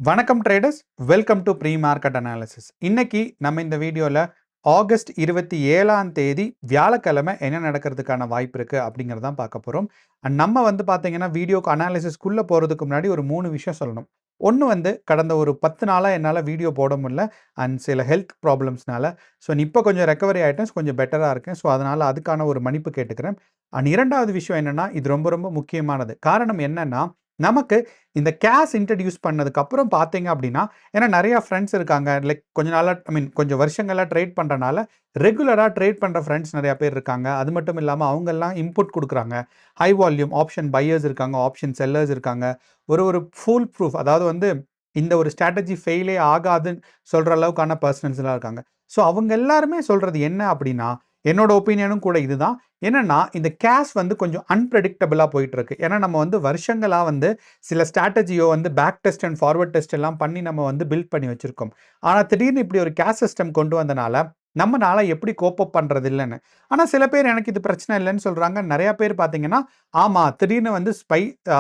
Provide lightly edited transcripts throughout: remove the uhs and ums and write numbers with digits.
வணக்கம் traders, welcome to pre market analysis. இன்னைக்கு நம்ம இந்த வீடியோவில் ஆகஸ்ட் 27ஆம் தேதி வியாழக்கிழமை என்ன நடக்கிறதுக்கான வாய்ப்பு இருக்குது அப்படிங்கிறத தான் பார்க்க போகிறோம். அண்ட் நம்ம பார்த்தீங்கன்னா வீடியோக்கு அனாலிசிஸ்க்குள்ளே போகிறதுக்கு முன்னாடி ஒரு 3 விஷயம் சொல்லணும். ஒன்று கடந்த ஒரு 10 நாளாக என்னால் வீடியோ போட முடியல அண்ட் சில ஹெல்த் ப்ராப்ளம்ஸ்னால. ஸோ இப்போ கொஞ்சம் ரெக்கவரி ஆகிட்டேன், கொஞ்சம் பெட்டராக இருக்கேன். ஸோ அதனால் அதுக்கான ஒரு மன்னிப்பு கேட்டுக்கிறேன். அண்ட் இரண்டாவது விஷயம் என்னென்னா, இது ரொம்ப ரொம்ப முக்கியமானது. காரணம் என்னென்னா, நமக்கு இந்த கேஷ் இன்ட்ரடியூஸ் பண்ணதுக்கப்புறம் பார்த்தீங்க அப்படின்னா, ஏன்னா நிறையா ஃப்ரெண்ட்ஸ் இருக்காங்க. லைக் கொஞ்ச நாளாக கொஞ்சம் வருஷங்களாக ட்ரேட் பண்ணுறனால ரெகுலராக ட்ரேட் பண்ணுற ஃப்ரெண்ட்ஸ் நிறையா பேர் இருக்காங்க. அது மட்டும் இல்லாமல் அவங்கெல்லாம் இன்புட் கொடுக்குறாங்க. ஹை வால்யூம் ஆப்ஷன் பையர்ஸ் இருக்காங்க, ஆப்ஷன் செல்லர்ஸ் இருக்காங்க. ஒரு ஃபுல் ப்ரூஃப், அதாவது இந்த ஒரு ஸ்ட்ராட்டஜி ஃபெயிலே ஆகாதுன்னு சொல்கிற அளவுக்கான பர்சனல்ஸ்லாம் இருக்காங்க. ஸோ அவங்க எல்லாருமே சொல்கிறது என்ன அப்படின்னா, என்னோட ஒப்பீனியனும் கூட இதுதான். என்னன்னா, இந்த கேஷ் கொஞ்சம் அன்பிரடிக்டபிளாக போயிட்டு இருக்கு. ஏன்னா நம்ம வருஷங்களாக சில ஸ்ட்ராட்டஜியோ back test and forward test எல்லாம் பண்ணி நம்ம பில்ட் பண்ணி வச்சிருக்கோம். ஆனால் திடீர்னு இப்படி ஒரு கேஷ் சிஸ்டம் கொண்டு வந்தனால நம்மனால எப்படி கோப்பப் பண்ணுறது இல்லைன்னு. ஆனால் சில பேர் எனக்கு இது பிரச்சனை இல்லைன்னு சொல்கிறாங்க. நிறையா பேர் பார்த்தீங்கன்னா, ஆமாம் திடீர்னு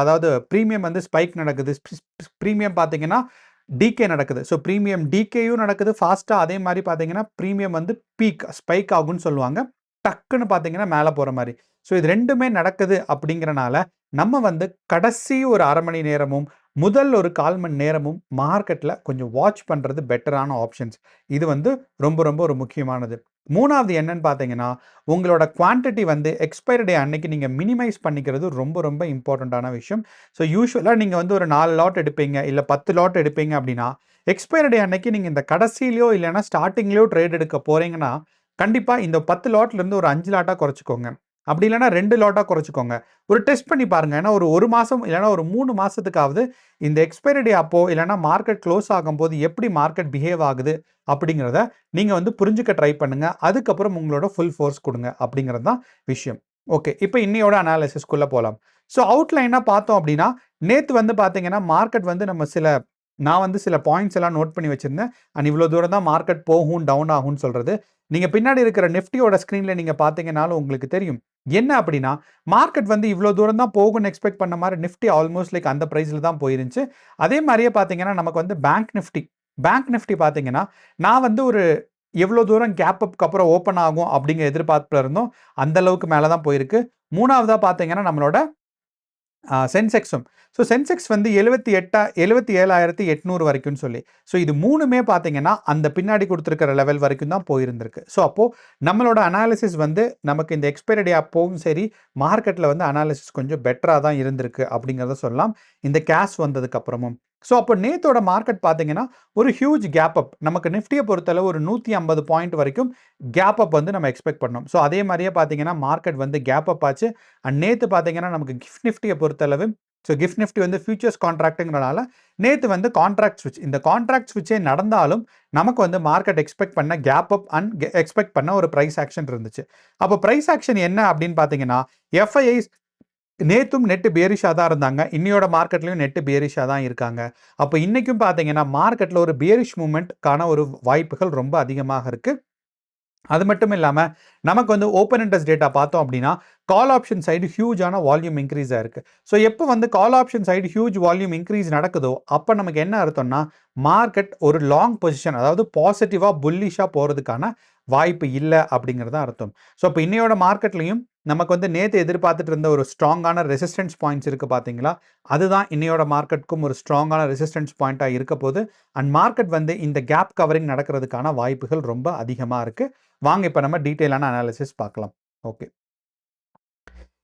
அதாவது ப்ரீமியம் ஸ்பைக் நடக்குது. ப்ரீமியம் பார்த்தீங்கன்னா டிகே நடக்குது. ஸோ ப்ரீமியம் டிகேயும் நடக்குது ஃபாஸ்ட்டாக. அதே மாதிரி பார்த்தீங்கன்னா ப்ரீமியம் பீக் ஸ்பைக் ஆகும்னு சொல்லுவாங்க. டக்குன்னு பார்த்தீங்கன்னா மேலே போகிற மாதிரி. ஸோ இது ரெண்டுமே நடக்குது அப்படிங்கிறனால நம்ம கடைசி ஒரு அரை மணி நேரமும் முதல் ஒரு 1/4 மணி நேரமும் மார்க்கெட்டில் கொஞ்சம் வாட்ச் பண்ணுறது பெட்டரான ஆப்ஷன்ஸ். இது ரொம்ப ரொம்ப ஒரு முக்கியமானது. மூணாவது என்னன்னு பார்த்தீங்கன்னா, உங்களோட குவான்டிட்டி எக்ஸ்பைரி டே அன்னைக்கு நீங்கள் மினிமைஸ் பண்ணிக்கிறது ரொம்ப ரொம்ப இம்பார்ட்டண்ட்டான விஷயம். ஸோ யூஸ்வலாக நீங்கள் ஒரு 4 லாட் எடுப்பீங்க, இல்லை 10 லாட் எடுப்பீங்க அப்படின்னா, எக்ஸ்பைரி டே அன்னைக்கு நீங்கள் இந்த கடைசியிலையோ இல்லைன்னா ஸ்டார்டிங்லேயோ ட்ரேட் எடுக்க போகிறீங்கன்னா, கண்டிப்பாக இந்த 10 லாட்லேருந்து ஒரு 5 லாட்டாக குறைச்சிக்கோங்க. அப்படி இல்லைனா 2 லாட்டாக குறைச்சிக்கோங்க. ஒரு டெஸ்ட் பண்ணி பாருங்கள். ஏன்னா ஒரு மாதம் இல்லைனா ஒரு 3 மாதத்துக்காவது இந்த எக்ஸ்பைரி டே அப்போ இல்லைனா மார்க்கெட் க்ளோஸ் ஆகும்போது எப்படி மார்க்கெட் பிஹேவ் ஆகுது அப்படிங்கிறத நீங்கள் புரிஞ்சுக்க ட்ரை பண்ணுங்கள். அதுக்கப்புறம் உங்களோட ஃபுல் ஃபோர்ஸ் கொடுங்க அப்படிங்கிறது தான் விஷயம். ஓகே, இப்போ இன்னையோட அனாலிசிஸ்க்குள்ளே போகலாம். ஸோ அவுட்லைனாக பார்த்தோம் அப்படின்னா, நேற்று பார்த்தீங்கன்னா மார்க்கெட் நான் சில பாயிண்ட்ஸ் எல்லாம் நோட் பண்ணி வச்சிருந்தேன். அண்ட் இவ்வளோ தூரம் தான் மார்க்கெட் போகும், டவுன் ஆகும்னு சொல்கிறது. நீங்கள் பின்னாடி இருக்கிற நிஃப்டியோட ஸ்க்ரீனில் நீங்கள் பார்த்தீங்கன்னாலும் உங்களுக்கு தெரியும். என்ன அப்படின்னா, மார்க்கெட் இவ்வளோ தூரம் தான் போகும்னு எக்ஸ்பெக்ட் பண்ண மாதிரி நிஃப்டி ஆல்மோஸ்ட் லைக் அந்த ப்ரைஸில் தான் போயிருந்துச்சு. அதே மாதிரியே பார்த்தீங்கன்னா நமக்கு பேங்க் நிஃப்டி பார்த்தீங்கன்னா, நான் ஒரு எவ்வளோ தூரம் கேப் அப்க்கு அப்புறம் ஓப்பன் ஆகும் அப்படிங்கிற எதிர்பார்ப்பில் இருந்தோம். அந்த அளவுக்கு மேலே தான் போயிருக்கு. மூணாவதாக பார்த்தீங்கன்னா நம்மளோட சென்செக்ஸும். ஸோ சென்செக்ஸ் 77,800 வரைக்கும்னு சொல்லி. ஸோ இது மூணுமே பார்த்தீங்கன்னா அந்த பின்னாடி கொடுத்துருக்கிற லெவல் வரைக்கும் தான் போயிருந்திருக்கு. ஸோ அப்போது நம்மளோட அனாலிசிஸ் நமக்கு இந்த எக்ஸ்பைரி டே அப்போவும் சரி, மார்க்கெட்டில் அனாலிசிஸ் கொஞ்சம் பெட்டராக தான் இருந்திருக்கு அப்படிங்கிறத சொல்லலாம், இந்த கேஷ் வந்ததுக்கப்புறமும். ஸோ அப்போ நேத்தோட மார்க்கெட் பார்த்தீங்கன்னா ஒரு ஹியூஜ் கேப் அப். நமக்கு நிஃப்டியை பொறுத்தளவு ஒரு 150 பாயிண்ட் வரைக்கும் கேப் அப் நம்ம எக்ஸ்பெக்ட் பண்ணோம். ஸோ அதே மாதிரியே பார்த்தீங்கன்னா மார்க்கெட் கேப் அப் ஆச்சு. அண்ட் நேற்று பார்த்தீங்கன்னா நமக்கு கிஃப்ட் நிஃப்டியை பொறுத்தளவு, ஸோ கிஃப்ட் நிஃப்டி ஃபியூச்சர்ஸ் கான்ட்ராக்ட்டுங்கிறனால நேற்று கான்ட்ராக்ட் ஸ்விட்ச், இந்த கான்ட்ராக்ட் ஸ்விட்சே நடந்தாலும் நமக்கு மார்க்கெட் எக்ஸ்பெக்ட் பண்ண கேப் அப் அண்ட் எக்ஸ்பெக்ட் பண்ண ஒரு ப்ரைஸ் ஆக்ஷன் இருந்துச்சு. அப்போ ப்ரைஸ் ஆக்ஷன் என்ன அப்படின்னு பார்த்தீங்கன்னா, எஃப்ஐஐஸ் நேத்தும் நெட்டு பேரிஷாக தான் இருந்தாங்க. இன்னையோட மார்க்கெட்லையும் நெட்டு பேரிஷாக தான் இருக்காங்க. அப்போ இன்றைக்கும் பார்த்தீங்கன்னா மார்க்கெட்டில் ஒரு பேரிஷ் மூவ்மெண்ட்கான ஒரு வாய்ப்புகள் ரொம்ப அதிகமாக இருக்குது. அது மட்டும் இல்லாமல் நமக்கு ஓப்பன் இன்ட்ரெஸ்ட் டேட்டா பார்த்தோம் அப்படின்னா, கால் ஆப்ஷன் சைடு ஹியூஜான வால்யூம் இன்க்ரீஸ் ஆயிருக்கு. ஸோ எப்போ call option side huge volume increase நடக்குதோ அப்போ நமக்கு என்ன அர்த்தம்னா, மார்க்கெட் ஒரு லாங் பொசிஷன், அதாவது பாசிட்டிவாக புல்லிஷாக போகிறதுக்கான வாய்ப்பு இல்லை அப்படிங்கிறது அர்த்தம். ஸோ இப்போ இன்னையோட மார்க்கெட்லையும் நமக்கு நேற்று எதிர்பார்த்துட்டு இருந்த ஒரு ஸ்ட்ராங்கான ரெசிஸ்டன்ஸ் பாயிண்ட்ஸ் இருக்குது பார்த்தீங்களா, அதுதான் இன்னையோட மார்க்கெட்டுக்கும் ஒரு ஸ்ட்ராங்கான ரெசிஸ்டன்ஸ் பாயிண்ட்டாக இருக்க போது. அண்ட் மார்க்கெட் இந்த கேப் கவரிங் நடக்கிறதுக்கான வாய்ப்புகள் ரொம்ப அதிகமாக இருக்குது. வாங்க இப்போ நம்ம டீட்டெயிலான அனாலிசிஸ் பார்க்கலாம். ஓகே,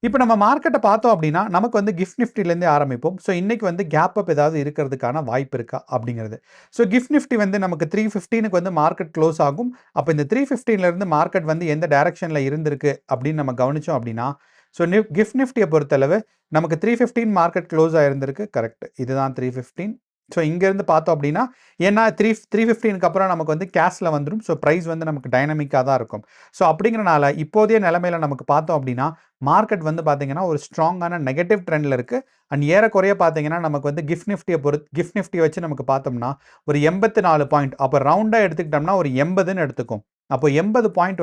இப்போ நம்ம மார்க்கெட்டை பார்த்தோம் அப்படின்னா நமக்கு கிஃப்ட் நிஃப்டிலேருந்தே ஆரம்பிப்போம். ஸோ இன்றைக்கி கேப் அப் ஏதாவது இருக்கிறதுக்கான வாய்ப்பு இருக்கா அப்படிங்கிறது. ஸோ கிஃப்ட் நிஃப்டி நமக்கு 315க்கு மார்க்கெட் க்ளோஸ் ஆகும். அப்போ இந்த 315லேருந்து மார்க்கெட் எந்த டைரக்ஷனில் இருந்திருக்கு அப்படின்னு நம்ம கவனித்தோம் அப்படின்னா, ஸோ கிஃப்ட் நிஃப்டியை பொறுத்தளவு நமக்கு 315 மார்க்கெட் க்ளோஸ் ஆகிருந்திருக்கு. கரெக்ட், இதுதான் 315. ஸோ இங்கேருந்து பார்த்தோம் அப்படின்னா, ஏன்னா 315க்கு அப்புறம் நமக்கு கேஷில் வந்துடும். ஸோ ப்ரைஸ் நமக்கு டைனமிக்காக தான் இருக்கும். ஸோ அப்படிங்கிறனால இப்போதைய நிலைமையில் நமக்கு பார்த்தோம் அப்படின்னா மார்க்கெட் பார்த்தீங்கன்னா ஒரு ஸ்ட்ராங்கான நெகட்டிவ் ட்ரெண்டில் இருக்குது. அண்ட் ஏறக்குறைய பார்த்தீங்கன்னா நமக்கு கிஃப்ட் நிஃப்டியை வச்சு நமக்கு பார்த்தோம்னா ஒரு 84 பாயிண்ட், அப்போ ரவுண்டாக எடுத்துக்கிட்டோம்னா ஒரு 80ன்னு எடுத்துக்கும். அப்போ 80 பாயிண்ட்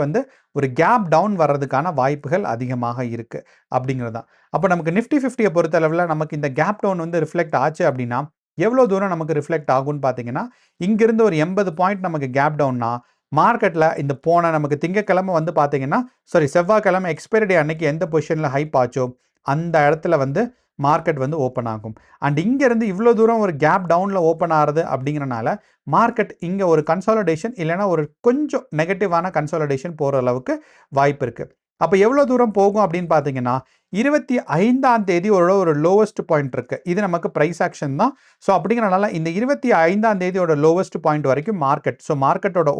ஒரு கேப் டவுன் வர்றதுக்கான வாய்ப்புகள் அதிகமாக இருக்குது அப்படிங்கிறது தான். அப்போ நமக்கு நிஃப்டி 50யை பொறுத்தளவில் நமக்கு இந்த கேப் டவுன் ரிஃப்ளெக்ட் ஆச்சு அப்படின்னா எவ்வளோ தூரம் நமக்கு ரிஃப்ளெக்ட் ஆகும்னு பார்த்தீங்கன்னா, இங்கிருந்து ஒரு 80 பாயிண்ட் நமக்கு கேப் டவுன்னா, மார்க்கெட்ல இந்த போன நமக்கு திங்கட்கிழமை வந்து பார்த்தீங்கன்னா, செவ்வாய்க்கிழமை எக்ஸ்பைரி டே அன்னைக்கு எந்த பொசிஷன்ல ஹைப் ஆச்சோ, அந்த இடத்துல வந்து மார்க்கெட் வந்து ஓப்பன் ஆகும். அண்ட் இங்கேருந்து இவ்வளோ தூரம் ஒரு கேப் டவுனில் ஓப்பன் ஆகுது அப்படிங்கிறனால, மார்க்கெட் இங்கே ஒரு கன்சாலிடேஷன் இல்லைன்னா ஒரு கொஞ்சம் நெகட்டிவான கன்சாலிடேஷன் போகிற அளவுக்கு வாய்ப்பு இருக்குது. அப்போ எவ்வளோ தூரம் போகும் அப்படின்னு பார்த்தீங்கன்னா, 25ஆம் தேதி ஒரு லோவஸ்ட் பாயிண்ட் இருக்குது. இது நமக்கு ப்ரைஸ் ஆக்ஷன் தான். ஸோ அப்படிங்கிறனால இந்த 25ஆம் தேதியோட லோவஸ்ட் பாயிண்ட் வரைக்கும் மார்க்கெட். ஸோ மார்க்கெட்டோட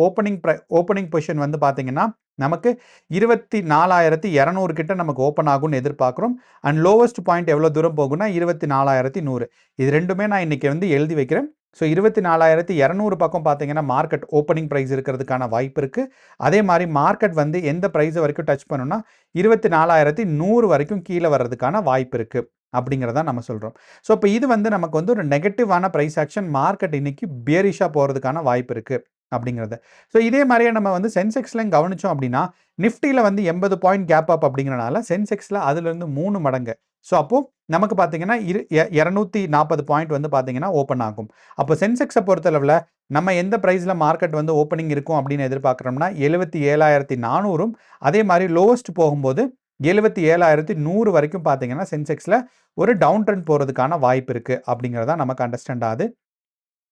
ஓப்பனிங் பொசிஷன் வந்து பார்த்தீங்கன்னா, நமக்கு 24,200 கிட்ட நமக்கு ஓப்பன் ஆகும்னு எதிர்பார்க்குறோம். அண்ட் லோவஸ்ட் பாயிண்ட் எவ்வளோ தூரம் போகும்னா 24,100. இது ரெண்டுமே நான் இன்னைக்கு வந்து எழுதி வைக்கிறேன். ஸோ 24,200 பக்கம் பார்த்தீங்கன்னா மார்க்கெட் ஓப்பனிங் ப்ரைஸ் இருக்கிறதுக்கான வாய்ப்பு இருக்குது. அதே மாதிரி மார்க்கெட் வந்து எந்த ப்ரைஸ் வரைக்கும் டச் பண்ணுன்னா 24,100 வரைக்கும் கீழே வர்றதுக்கான வாய்ப்பு இருக்குது அப்படிங்கிறத நம்ம சொல்கிறோம். ஸோ இப்போ இது வந்து நமக்கு வந்து ஒரு நெகட்டிவான ப்ரைஸ் ஆக்ஷன், மார்க்கெட் இன்னைக்கு பியரிஷாக போகிறதுக்கான வாய்ப்பு இருக்குது அப்படிங்கிறது. ஸோ இதே மாதிரியே நம்ம வந்து சென்செக்ஸ்லையும் கவனிச்சோம் அப்படின்னா, நிஃப்டியில் வந்து 80 பாயிண்ட் கேப் அப் அப்படிங்கிறனால சென்செக்ஸில் அதுலேருந்து 3 மடங்கு. ஸோ அப்போது நமக்கு பார்த்தீங்கன்னா 240 பாயிண்ட் வந்து பார்த்தீங்கன்னா ஓப்பன் ஆகும். அப்போ சென்செக்ஸை பொறுத்தளவில் நம்ம எந்த ப்ரைஸில் மார்க்கெட் வந்து ஓப்பனிங் இருக்கும் அப்படின்னு எதிர்பார்க்குறோம்னா 77,400ம், அதே மாதிரி லோவஸ்ட் போகும்போது 77,100 வரைக்கும் பார்த்தீங்கன்னா சென்செக்ஸில் ஒரு டவுன் ட்ரெண்ட் போகிறதுக்கான வாய்ப்பு இருக்குது அப்படிங்கிறதா நமக்கு அண்டர்ஸ்டாண்ட் ஆகுது.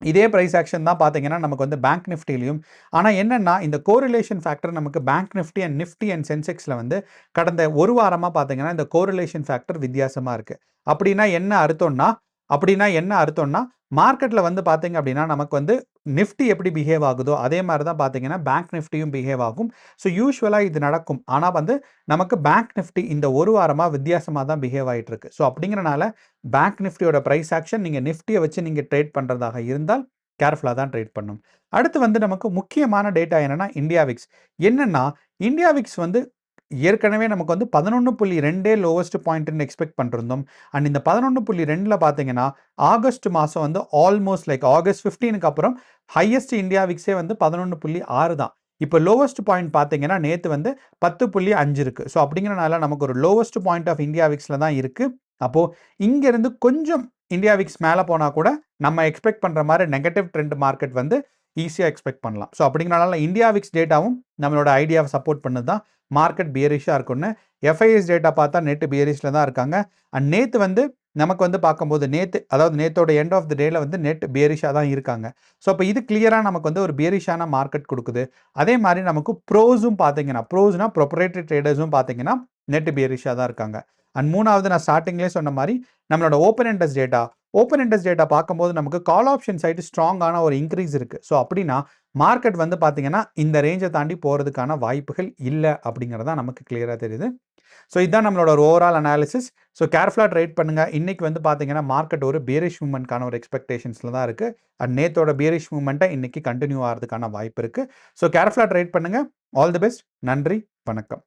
இதே ப்ரைஸ் ஆக்ஷன் தான் பார்த்தீங்கன்னா நமக்கு வந்து பேங்க் நிஃப்டிலையும். ஆனால் என்னென்னா இந்த கோரிலேஷன் ஃபேக்டர் நமக்கு பேங்க் நிஃப்டி அண்ட் சென்செக்ஸில் வந்து கடந்த ஒரு வாரமாக பார்த்தீங்கன்னா இந்த கோரிலேஷன் ஃபேக்டர் வித்தியாசமாக இருக்குது. அப்படின்னா என்ன அர்த்தம்னா மார்க்கெட்டில் வந்து பார்த்தீங்க அப்படின்னா நமக்கு வந்து நிஃப்டி எப்படி பிஹேவ் ஆகுதோ அதே மாதிரி தான் பார்த்தீங்கன்னா பேங்க் நிஃப்டியும் பிஹேவ் ஆகும். ஸோ யூஸ்வலாக இது நடக்கும். ஆனால் வந்து நமக்கு பேங்க் நிஃப்டி இந்த ஒரு வாரமாக வித்தியாசமாக தான் பிஹேவ் ஆகிட்டு இருக்கு. ஸோ அப்படிங்கிறனால பேங்க் நிஃப்டியோட ப்ரைஸ் ஆக்ஷன் நீங்கள் நிஃப்டியை வச்சு நீங்கள் ட்ரேட் பண்ணுறதாக இருந்தால் கேர்ஃபுல்லாக தான் ட்ரேட் பண்ணும். அடுத்து வந்து நமக்கு முக்கியமான டேட்டா என்னென்னா இந்தியா விக்ஸ். என்னென்னா இந்தியா விக்ஸ் வந்து ஏற்கனவே நமக்கு வந்து 11.2 லோவஸ்ட் பாயிண்ட்னு எக்ஸ்பெக்ட் பண்ணிருந்தோம். அண்ட் இந்த 11.2ல பார்த்தீங்கன்னா ஆகஸ்ட் மாதம் வந்து ஆல்மோஸ்ட் லைக் ஆகஸ்ட் 15க்கு அப்புறம் ஹையஸ்ட் இந்தியா விக்ஸே வந்து 11.6 தான். இப்போ லோவஸ்ட் பாயிண்ட் பார்த்தீங்கன்னா நேற்று வந்து 10.5 இருக்குது. ஸோ அப்படிங்கிறனால நமக்கு ஒரு லோவஸ்ட் பாயிண்ட் ஆஃப் இந்தியா விக்ஸில் தான் இருக்குது. அப்போது இங்கேருந்து கொஞ்சம் இந்தியா விக்ஸ் மேலே போனால் கூட நம்ம எக்ஸ்பெக்ட் பண்ணுற மாதிரி நெகட்டிவ் ட்ரெண்ட் மார்க்கெட் வந்து ஈஸியாக எக்ஸ்பெக்ட் பண்ணலாம். ஸோ அப்படிங்கிறனால இந்தியா விக்ஸ் டேட்டாவும் நம்மளோட ஐடியாவை சப்போர்ட் பண்ணது தான் மார்க்கெட் பியரிஷாக இருக்குன்னு. எஃப்ஐஎஸ் டேட்டா பார்த்தா நெட்டு பியரிஷில் தான் இருக்காங்க. அண்ட் நேற்று வந்து நமக்கு வந்து பார்க்கும்போது நேற்றோட எண்ட் ஆஃப் த டேல வந்து நெட் பியரிஷாக தான் இருக்காங்க. ஸோ அப்போ இது கிளியராக நமக்கு வந்து ஒரு பியரிஷான மார்க்கெட் கொடுக்குது. அதே மாதிரி நமக்கு ப்ரோஸும் பார்த்தீங்கன்னா ப்ரொப்ரைட்டரி ட்ரேடர்ஸும் பார்த்தீங்கன்னா நெட் பியரிஷாக தான் இருக்காங்க. அண்ட் மூணாவது நான் ஸ்டார்டிங்லேயே சொன்ன மாதிரி நம்மளோட ஓப்பன் இன்ட்ரெஸ்ட் டேட்டா பார்க்கும்போது நமக்கு கால் ஆப்ஷன் சைடு ஸ்ட்ராங்கான ஒரு இன்க்ரீஸ் இருக்குது. ஸோ அப்படின்னா மார்க்கெட் வந்து பார்த்தீங்கன்னா இந்த ரேஞ்சை தாண்டி போகிறதுக்கான வாய்ப்புகள் இல்லை அப்படிங்கிறதா நமக்கு கிளியராக தெரியுது. ஸோ இதுதான் நம்மளோட ஒரு ஓவரால் அனாலிசிஸ். ஸோ கேர்ஃபுல்லாக ட்ரேட் பண்ணுங்கள். இன்றைக்கி வந்து பார்த்தீங்கன்னா மார்க்கெட் ஒரு பியரிஷ் மூவ்மெண்ட்கான ஒரு எக்ஸ்பெக்டேஷன்ஸில் தான் இருக்குது. அண்ட் நேத்தோட பியரிஷ் மூவ்மெண்ட்டை இன்றைக்கி கண்டினியூ ஆகிறதுக்கான வாய்ப்பு இருக்குது. ஸோ கேர்ஃபுல்லாக ட்ரேட் பண்ணுங்கள். All the best. நன்றி, வணக்கம்.